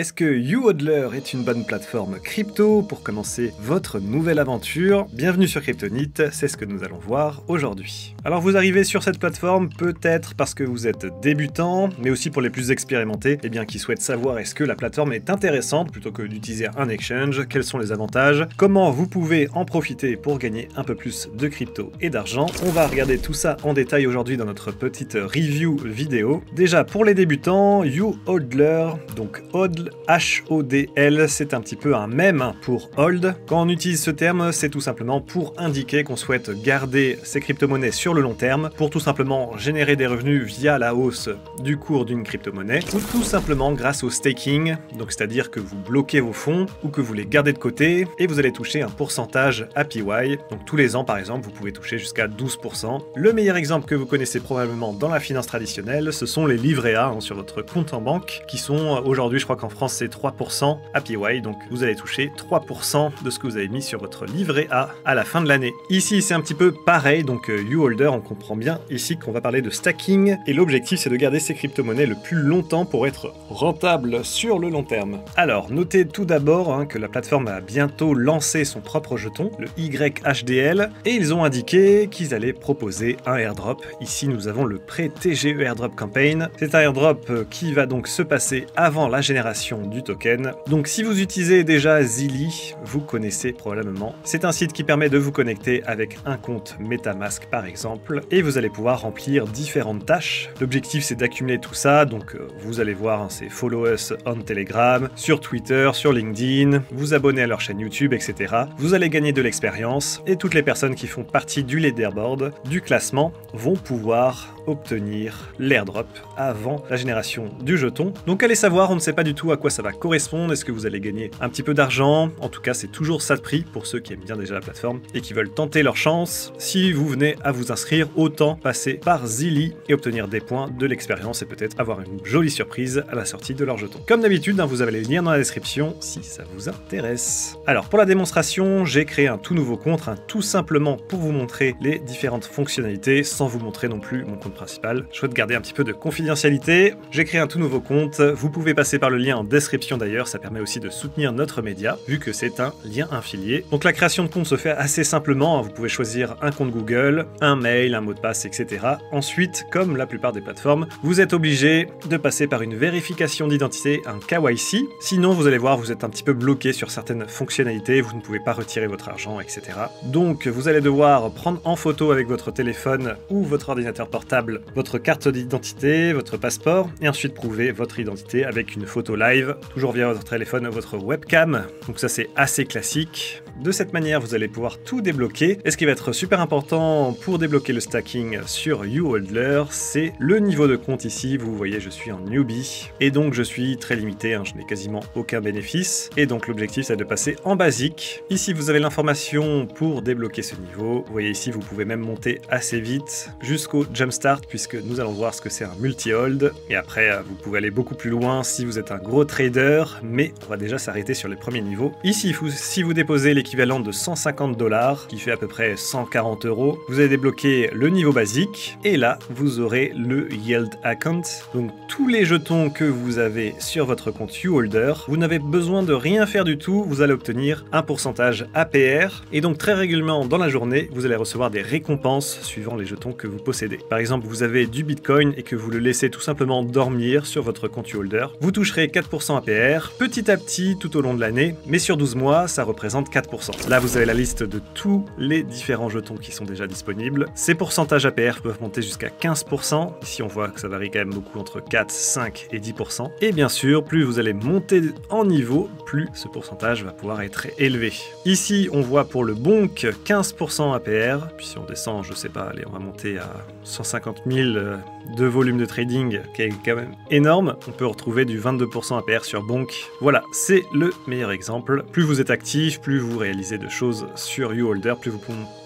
Est-ce que YouHodler est une bonne plateforme crypto pour commencer votre nouvelle aventure? Bienvenue sur Kryptonit, c'est ce que nous allons voir aujourd'hui. Alors vous arrivez sur cette plateforme peut-être parce que vous êtes débutant, mais aussi pour les plus expérimentés, qui souhaitent savoir est-ce que la plateforme est intéressante plutôt que d'utiliser un exchange, quels sont les avantages, comment vous pouvez en profiter pour gagner un peu plus de crypto et d'argent. On va regarder tout ça en détail aujourd'hui dans notre petite review vidéo. Déjà pour les débutants, YouHodler, donc HODL, H-O-D-L, c'est un petit peu un mème pour hold. Quand on utilise ce terme, c'est tout simplement pour indiquer qu'on souhaite garder ses crypto-monnaies sur le long terme, pour tout simplement générer des revenus via la hausse du cours d'une crypto-monnaie, ou tout simplement grâce au staking, donc c'est-à-dire que vous bloquez vos fonds, ou que vous les gardez de côté, et vous allez toucher un pourcentage APY, donc tous les ans par exemple, vous pouvez toucher jusqu'à 12%. Le meilleur exemple que vous connaissez probablement dans la finance traditionnelle, ce sont les livrets A sur votre compte en banque, qui sont aujourd'hui, je crois qu'en France c'est 3% APY, donc vous allez toucher 3% de ce que vous avez mis sur votre livret A à la fin de l'année. Ici c'est un petit peu pareil, donc YouHodler, on comprend bien ici qu'on va parler de stacking, et l'objectif c'est de garder ces crypto-monnaies le plus longtemps pour être rentable sur le long terme. Alors notez tout d'abord que la plateforme a bientôt lancé son propre jeton, le YHDL, et ils ont indiqué qu'ils allaient proposer un airdrop. Ici nous avons le pré-TGE Airdrop Campaign. C'est un airdrop qui va donc se passer avant la génération du token. Donc si vous utilisez déjà Zilli, vous connaissez probablement. C'est un site qui permet de vous connecter avec un compte MetaMask par exemple, et vous allez pouvoir remplir différentes tâches. L'objectif c'est d'accumuler tout ça, donc vous allez voir, c'est Follow Us on Telegram, sur Twitter, sur LinkedIn, vous abonner à leur chaîne YouTube, etc. Vous allez gagner de l'expérience, et toutes les personnes qui font partie du leaderboard, du classement, vont pouvoir obtenir l'airdrop avant la génération du jeton. Donc allez savoir, on ne sait pas du tout à quoi ça va correspondre, est-ce que vous allez gagner un petit peu d'argent, en tout cas c'est toujours ça de prix pour ceux qui aiment bien déjà la plateforme et qui veulent tenter leur chance. Si vous venez à vous inscrire, autant passer par Zilli et obtenir des points, de l'expérience et peut-être avoir une jolie surprise à la sortie de leur jeton. Comme d'habitude, vous avez les liens dans la description si ça vous intéresse. Alors pour la démonstration, j'ai créé un tout nouveau compte, tout simplement pour vous montrer les différentes fonctionnalités sans vous montrer non plus mon compte principal. Je souhaite garder un petit peu de confidentialité. J'ai créé un tout nouveau compte, vous pouvez passer par le lien en description d'ailleurs, ça permet aussi de soutenir notre média, vu que c'est un lien affilié. Donc la création de compte se fait assez simplement, vous pouvez choisir un compte Google, un mail, un mot de passe, etc. Ensuite, comme la plupart des plateformes, vous êtes obligé de passer par une vérification d'identité, un KYC, sinon vous allez voir, vous êtes un petit peu bloqué sur certaines fonctionnalités, vous ne pouvez pas retirer votre argent, etc. Donc vous allez devoir prendre en photo avec votre téléphone ou votre ordinateur portable votre carte d'identité, votre passeport, et ensuite prouver votre identité avec une photo live, toujours via votre téléphone ou votre webcam. Donc ça c'est assez classique. De cette manière, vous allez pouvoir tout débloquer. Et ce qui va être super important pour débloquer le stacking sur YouHodler, c'est le niveau de compte ici. Vous voyez, je suis en newbie, et donc je suis très limité, je n'ai quasiment aucun bénéfice. Et donc l'objectif c'est de passer en basique. Ici vous avez l'information pour débloquer ce niveau. Vous voyez ici, vous pouvez même monter assez vite jusqu'au jumpstart, puisque nous allons voir ce que c'est un multi-hold. Et après, vous pouvez aller beaucoup plus loin si vous êtes un gros trader, mais on va déjà s'arrêter sur les premiers niveaux. Ici, si vous déposez l'équivalent de 150 $, qui fait à peu près 140 €, vous allez débloquer le niveau basique, et là, vous aurez le Yield Account. Donc tous les jetons que vous avez sur votre compte YouHodler, vous n'avez besoin de rien faire du tout, vous allez obtenir un pourcentage APR, et donc très régulièrement dans la journée, vous allez recevoir des récompenses suivant les jetons que vous possédez. Par exemple, vous avez du Bitcoin et que vous le laissez tout simplement dormir sur votre compte YouHodler, vous toucherez 4% APR, petit à petit tout au long de l'année, mais sur 12 mois, ça représente 4%. Là, vous avez la liste de tous les différents jetons qui sont déjà disponibles. Ces pourcentages APR peuvent monter jusqu'à 15%. Ici, on voit que ça varie quand même beaucoup entre 4, 5 et 10%. Et bien sûr, plus vous allez monter en niveau, plus ce pourcentage va pouvoir être élevé. Ici, on voit pour le Bonk 15% APR. Puis si on descend, je sais pas, allez, on va monter à 150 000 de volume de trading, qui est quand même énorme. On peut retrouver du 22% APR sur Bonk. Voilà, c'est le meilleur exemple. Plus vous êtes actif, plus vous réalisez de choses sur YouHodler, plus vous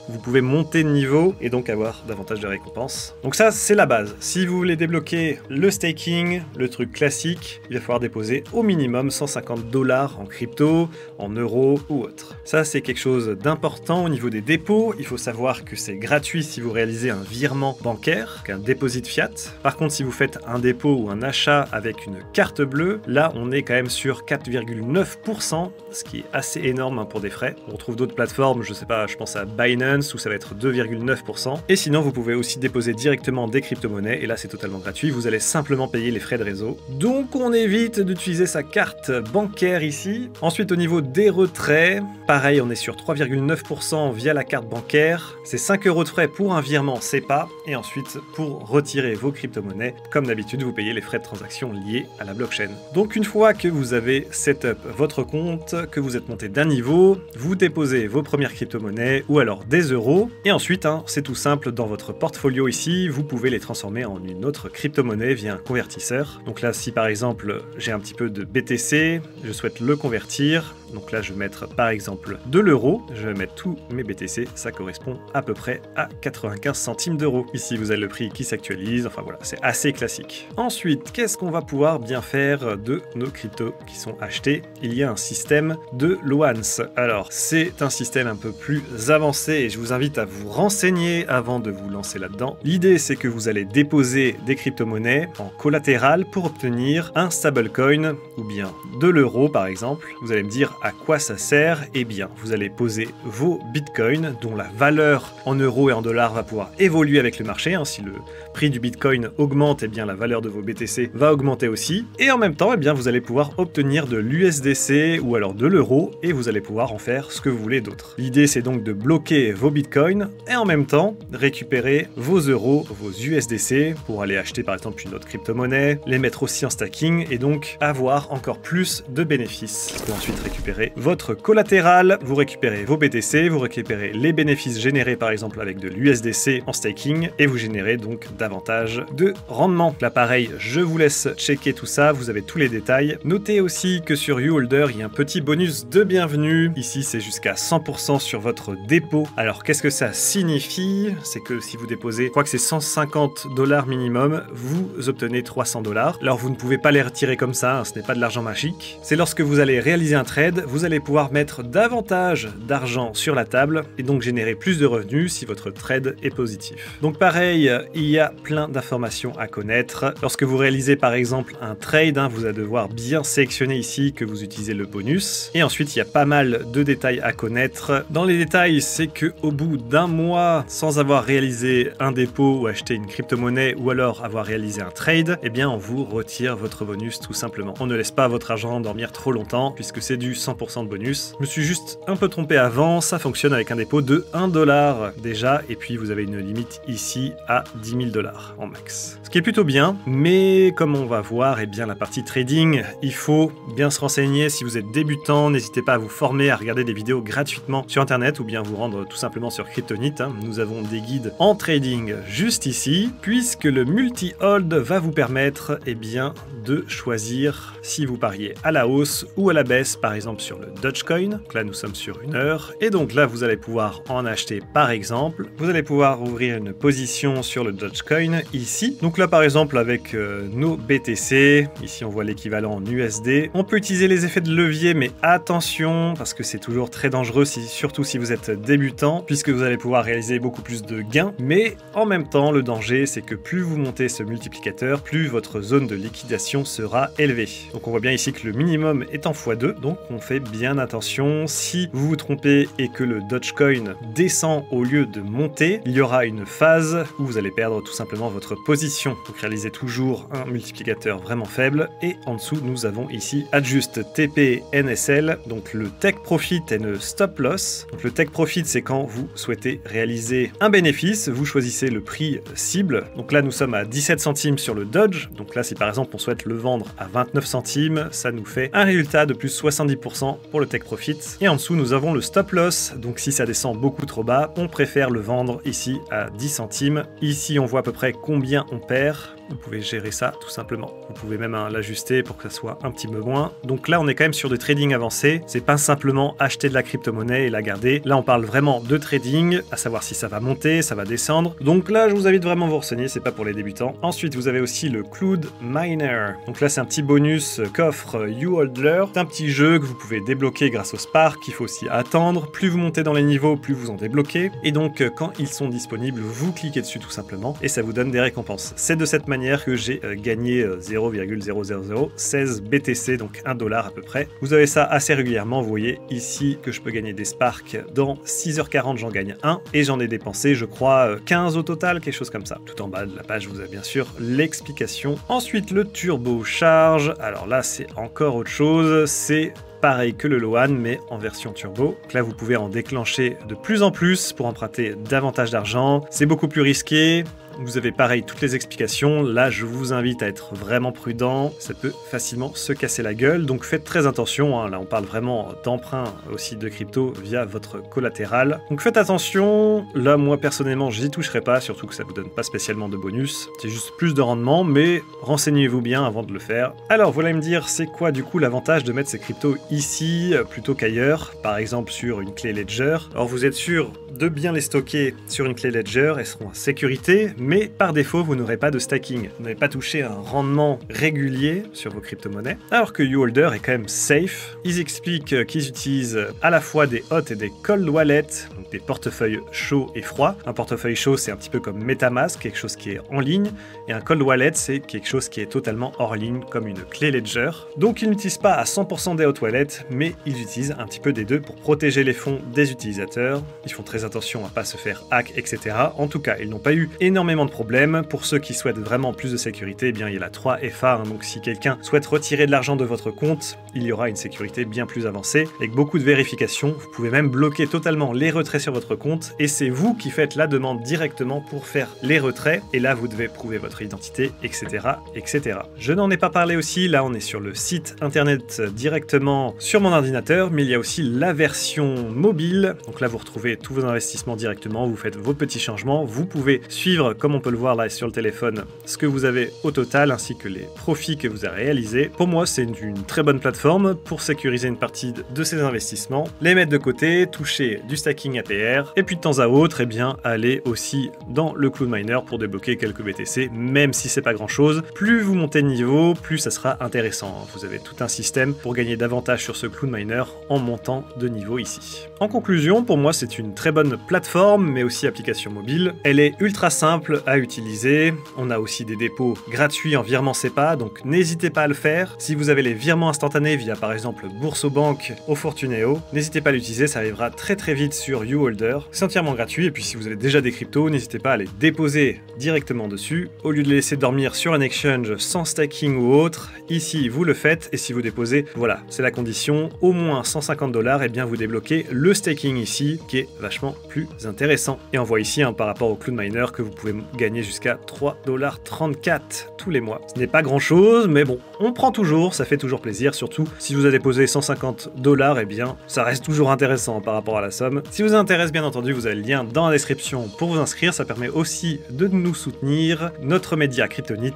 vous pouvez monter de niveau et donc avoir davantage de récompenses. Donc ça, c'est la base. Si vous voulez débloquer le staking, le truc classique, il va falloir déposer au minimum 150 $ en crypto, en euros ou autre. Ça, c'est quelque chose d'important au niveau des dépôts. Il faut savoir que c'est gratuit si vous réalisez un virement bancaire, un deposit fiat. Par contre, si vous faites un dépôt ou un achat avec une carte bleue, là, on est quand même sur 4,9%, ce qui est assez énorme pour des frais. On retrouve d'autres plateformes, je sais pas, je pense à Binance où ça va être 2,9%. Et sinon, vous pouvez aussi déposer directement des crypto-monnaies et là, c'est totalement gratuit. Vous allez simplement payer les frais de réseau. Donc, on évite d'utiliser sa carte bancaire ici. Ensuite, au niveau des retraits, pareil, on est sur 3,9% via la carte bancaire. C'est 5 € de frais pour un virement SEPA. Et ensuite, pour retirer vos crypto-monnaies, comme d'habitude, vous payez les frais de transaction liés à la blockchain. Donc, une fois que vous avez setup votre compte, que vous êtes monté d'un niveau, vous déposez vos premières crypto-monnaies ou alors des euros. Et ensuite, c'est tout simple, dans votre portfolio ici, vous pouvez les transformer en une autre crypto-monnaie via un convertisseur. Donc là, si par exemple, j'ai un petit peu de BTC, je souhaite le convertir. Donc là, je vais mettre par exemple de l'euro. Je vais mettre tous mes BTC. Ça correspond à peu près à 95 centimes d'euros. Ici, vous avez le prix qui s'actualise. Enfin voilà, c'est assez classique. Ensuite, qu'est-ce qu'on va pouvoir bien faire de nos cryptos qui sont achetés? Il y a un système de Loans. Alors, c'est un système un peu plus avancé et je vous invite à vous renseigner avant de vous lancer là-dedans. L'idée, c'est que vous allez déposer des crypto-monnaies en collatéral pour obtenir un stablecoin ou bien de l'euro par exemple. Vous allez me dire à quoi ça sert? Eh bien, vous allez poser vos bitcoins dont la valeur en euros et en dollars va pouvoir évoluer avec le marché. Si le prix du bitcoin augmente, eh bien la valeur de vos BTC va augmenter aussi. Et en même temps, eh bien, vous allez pouvoir obtenir de l'USDC ou alors de l'euro et vous allez pouvoir en faire ce que vous voulez d'autre. L'idée, c'est donc de bloquer vos bitcoins et en même temps récupérer vos euros, vos USDC pour aller acheter par exemple une autre crypto-monnaie, les mettre aussi en stacking et donc avoir encore plus de bénéfices. Vous pouvez ensuite récupérer votre collatéral, vous récupérez vos BTC, vous récupérez les bénéfices générés par exemple avec de l'USDC en staking et vous générez donc davantage de rendement. Là pareil, je vous laisse checker tout ça, vous avez tous les détails. Notez aussi que sur YouHolder, il y a un petit bonus de bienvenue. Ici, c'est jusqu'à 100% sur votre dépôt. Alors qu'est-ce que ça signifie? C'est que si vous déposez, je crois que c'est 150 $ minimum, vous obtenez 300 $. Alors vous ne pouvez pas les retirer comme ça, ce n'est pas de l'argent magique. C'est lorsque vous allez réaliser un trade, vous allez pouvoir mettre davantage d'argent sur la table et donc générer plus de revenus si votre trade est positif. Donc pareil, il y a plein d'informations à connaître. Lorsque vous réalisez par exemple un trade, vous allez devoir bien sélectionner ici que vous utilisez le bonus. Et ensuite, il y a pas mal de détails à connaître. Dans les détails, c'est que au bout d'un mois, sans avoir réalisé un dépôt ou acheté une crypto-monnaie ou alors avoir réalisé un trade, eh bien on vous retire votre bonus tout simplement. On ne laisse pas votre argent dormir trop longtemps puisque c'est du 100% de bonus. Je me suis juste un peu trompé avant, ça fonctionne avec un dépôt de 1 $ déjà et puis vous avez une limite ici à 10 000 $ en max. Ce qui est plutôt bien, mais comme on va voir, eh bien la partie trading, il faut bien se renseigner. Si vous êtes débutant, n'hésitez pas à vous former, à regarder des vidéos gratuitement sur internet ou bien vous rendre tout simplement sur Kryptonit. Nous avons des guides en trading juste ici, puisque le multi-hold va vous permettre eh bien, de choisir si vous pariez à la hausse ou à la baisse, par exemple sur le Dogecoin. Donc là, nous sommes sur 1 heure. Et donc là, vous allez pouvoir en acheter par exemple. Vous allez pouvoir ouvrir une position sur le Dogecoin ici. Donc là, par exemple, avec nos BTC, ici on voit l'équivalent en USD. On peut utiliser les effets de levier, mais attention, parce que c'est toujours très dangereux, surtout si vous êtes débutant, puisque vous allez pouvoir réaliser beaucoup plus de gains. Mais en même temps, le danger, c'est que plus vous montez ce multiplicateur, plus votre zone de liquidation sera élevée. Donc on voit bien ici que le minimum est en x2, donc on fait bien attention. Si vous vous trompez et que le Dogecoin descend au lieu de monter, il y aura une phase où vous allez perdre tout simplement votre position. Donc réalisez toujours un multiplicateur vraiment faible. Et en dessous, nous avons ici Adjust TP NSL, donc le Take Profit et le Stop Loss. Donc le Take Profit, c'est quand vous souhaitez réaliser un bénéfice, vous choisissez le prix cible. Donc là, nous sommes à 17 centimes sur le Doge. Donc là, si par exemple on souhaite le vendre à 29 centimes, ça nous fait un résultat de plus 70% pour le Take Profit. Et en dessous, nous avons le Stop Loss. Donc si ça descend beaucoup trop bas, on préfère le vendre ici à 10 centimes. Ici, on voit à peu près combien on perd. Vous pouvez gérer ça tout simplement. Vous pouvez même l'ajuster pour que ça soit un petit peu moins. Donc là, on est quand même sur du trading avancé. C'est pas simplement acheter de la crypto-monnaie et la garder. Là, on parle vraiment de trading, à savoir si ça va monter, ça va descendre. Donc là, je vous invite vraiment à vous renseigner, c'est pas pour les débutants. Ensuite, vous avez aussi le Cloud Miner. Donc là, c'est un petit bonus qu'offre YouHodler. C'est un petit jeu que vous pouvez débloquer grâce au Spark, qu'il faut aussi attendre. Plus vous montez dans les niveaux, plus vous en débloquez. Et donc, quand ils sont disponibles, vous cliquez dessus tout simplement et ça vous donne des récompenses. C'est de cette manière que j'ai gagné 0,0016 BTC, donc 1 dollar à peu près. Vous avez ça assez régulièrement, vous voyez ici que je peux gagner des Sparks. Dans 6h40, j'en gagne 1 et j'en ai dépensé, je crois, 15 au total, quelque chose comme ça. Tout en bas de la page, vous avez bien sûr l'explication. Ensuite, le Turbo Charge. Alors là, c'est encore autre chose. C'est pareil que le Loan, mais en version turbo. Donc là, vous pouvez en déclencher de plus en plus pour emprunter davantage d'argent. C'est beaucoup plus risqué. Vous avez pareil toutes les explications. Là, je vous invite à être vraiment prudent. Ça peut facilement se casser la gueule. Donc faites très attention. Hein. Là, on parle vraiment d'emprunt aussi de crypto via votre collatéral. Donc faites attention. Là, moi, personnellement, j'y toucherai pas. Surtout que ça vous donne pas spécialement de bonus. C'est juste plus de rendement. Mais renseignez-vous bien avant de le faire. Alors, vous allez me dire, c'est quoi du coup l'avantage de mettre ces cryptos ici plutôt qu'ailleurs? Par exemple, sur une clé Ledger. Alors, vous êtes sûr de bien les stocker sur une clé Ledger. Elles seront en sécurité. Mais par défaut, vous n'aurez pas de stacking. Vous n'avez pas touché un rendement régulier sur vos crypto-monnaies. Alors que YouHolder est quand même safe. Ils expliquent qu'ils utilisent à la fois des hot et des cold wallets, donc des portefeuilles chauds et froids. Un portefeuille chaud, c'est un petit peu comme MetaMask, quelque chose qui est en ligne. Et un cold wallet, c'est quelque chose qui est totalement hors ligne, comme une clé Ledger. Donc ils n'utilisent pas à 100% des hot wallets, mais ils utilisent un petit peu des deux pour protéger les fonds des utilisateurs. Ils font très attention à pas se faire hack, etc. En tout cas, ils n'ont pas eu énormément de problèmes. Pour ceux qui souhaitent vraiment plus de sécurité, eh bien, il y a la 3FA, hein, donc si quelqu'un souhaite retirer de l'argent de votre compte, il y aura une sécurité bien plus avancée, avec beaucoup de vérifications. Vous pouvez même bloquer totalement les retraits sur votre compte, et c'est vous qui faites la demande directement pour faire les retraits, et là vous devez prouver votre identité, etc. etc. Je n'en ai pas parlé aussi, là on est sur le site internet directement sur mon ordinateur, mais il y a aussi la version mobile, donc là vous retrouvez tous vos investissements directement, vous faites vos petits changements, vous pouvez suivre, comme on peut le voir là sur le téléphone, ce que vous avez au total ainsi que les profits que vous avez réalisés. Pour moi, c'est une très bonne plateforme pour sécuriser une partie de ces investissements, les mettre de côté, toucher du stacking APR et puis de temps à autre, eh bien, aller aussi dans le Cloud Miner pour débloquer quelques BTC, même si c'est pas grand chose. Plus vous montez de niveau, plus ça sera intéressant. Vous avez tout un système pour gagner davantage sur ce Cloud Miner en montant de niveau ici. En conclusion, pour moi, c'est une très bonne plateforme, mais aussi application mobile. Elle est ultra simple à utiliser. On a aussi des dépôts gratuits en virement SEPA, donc n'hésitez pas à le faire. Si vous avez les virements instantanés via par exemple Bourso-Bank ou Fortuneo, n'hésitez pas à l'utiliser, ça arrivera très très vite sur YouHolder. C'est entièrement gratuit et puis si vous avez déjà des cryptos, n'hésitez pas à les déposer directement dessus. Au lieu de les laisser dormir sur un exchange sans stacking ou autre, ici vous le faites et si vous déposez, voilà, c'est la condition, au moins 150 $, et bien vous débloquez le staking ici qui est vachement plus intéressant. Et on voit ici par rapport au Cloud Miner que vous pouvez gagner jusqu'à 3,34 $ tous les mois. Ce n'est pas grand chose, mais bon, on prend toujours, ça fait toujours plaisir, surtout si vous avez déposé 150 $, eh bien, ça reste toujours intéressant par rapport à la somme. Si vous intéresse, bien entendu, vous avez le lien dans la description pour vous inscrire, ça permet aussi de nous soutenir. Notre média Cryptonit,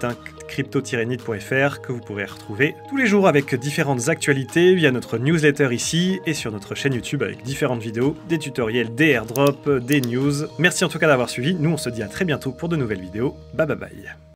crypto-nit.fr, que vous pourrez retrouver tous les jours avec différentes actualités via notre newsletter ici et sur notre chaîne YouTube avec différentes vidéos, des tutoriels, des airdrops, des news. Merci en tout cas d'avoir suivi, nous on se dit à très bientôt pour de nouvelles vidéos, bye bye bye.